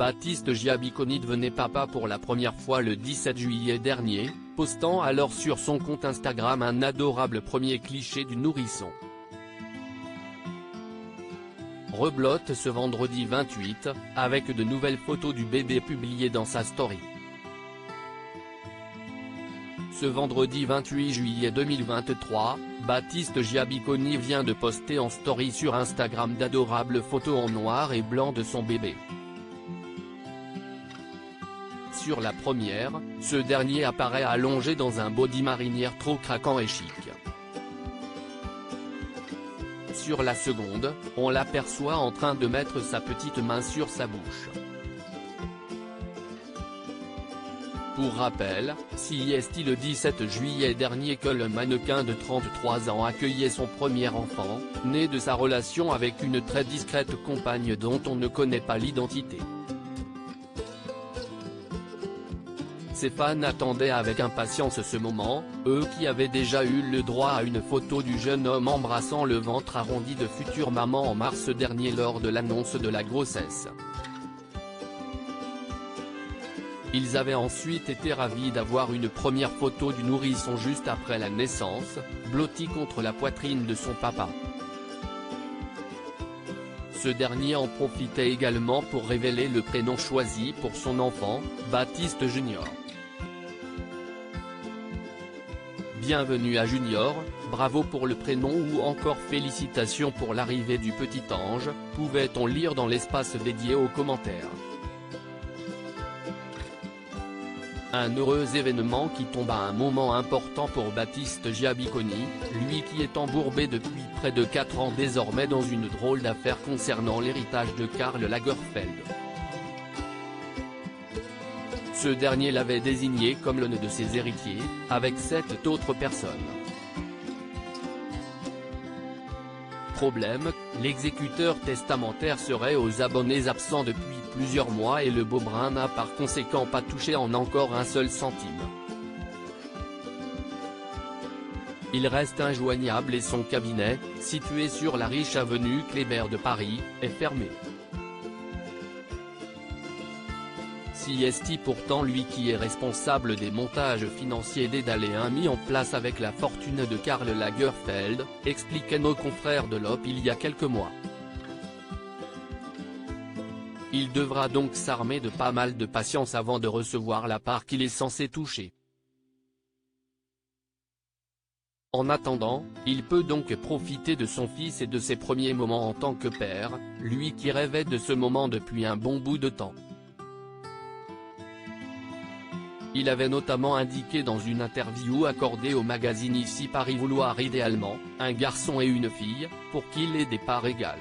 Baptiste Giabiconi devenait papa pour la première fois le 17 juillet dernier, postant alors sur son compte Instagram un adorable premier cliché du nourrisson. Reblote ce vendredi 28, avec de nouvelles photos du bébé publiées dans sa story. Ce vendredi 28 juillet 2023, Baptiste Giabiconi vient de poster en story sur Instagram d'adorables photos en noir et blanc de son bébé. Sur la première, ce dernier apparaît allongé dans un body marinière trop craquant et chic. Sur la seconde, on l'aperçoit en train de mettre sa petite main sur sa bouche. Pour rappel, c'est le 17 juillet dernier que le mannequin de 33 ans accueillait son premier enfant, né de sa relation avec une très discrète compagne dont on ne connaît pas l'identité. Ses fans attendaient avec impatience ce moment, eux qui avaient déjà eu le droit à une photo du jeune homme embrassant le ventre arrondi de future maman en mars dernier lors de l'annonce de la grossesse. Ils avaient ensuite été ravis d'avoir une première photo du nourrisson juste après la naissance, blotti contre la poitrine de son papa. Ce dernier en profitait également pour révéler le prénom choisi pour son enfant, Baptiste Junior. Bienvenue à Junior, bravo pour le prénom ou encore félicitations pour l'arrivée du petit ange, pouvait-on lire dans l'espace dédié aux commentaires. Un heureux événement qui tombe à un moment important pour Baptiste Giabiconi, lui qui est embourbé depuis près de 4 ans désormais dans une drôle d'affaire concernant l'héritage de Karl Lagerfeld. Ce dernier l'avait désigné comme l'un de ses héritiers, avec 7 autres personnes. Problème, l'exécuteur testamentaire serait aux abonnés absents depuis plusieurs mois et le Beaubrun n'a par conséquent pas touché en encore un seul centime. Il reste injoignable et son cabinet, situé sur la riche avenue Kléber de Paris, est fermé. C'est pourtant lui qui est responsable des montages financiers des Dalléens mis en place avec la fortune de Karl Lagerfeld, expliquaient nos confrères de l'Op il y a quelques mois. Il devra donc s'armer de pas mal de patience avant de recevoir la part qu'il est censé toucher. En attendant, il peut donc profiter de son fils et de ses premiers moments en tant que père, lui qui rêvait de ce moment depuis un bon bout de temps. Il avait notamment indiqué dans une interview accordée au magazine Ici Paris vouloir idéalement, un garçon et une fille, pour qui les des parts égales.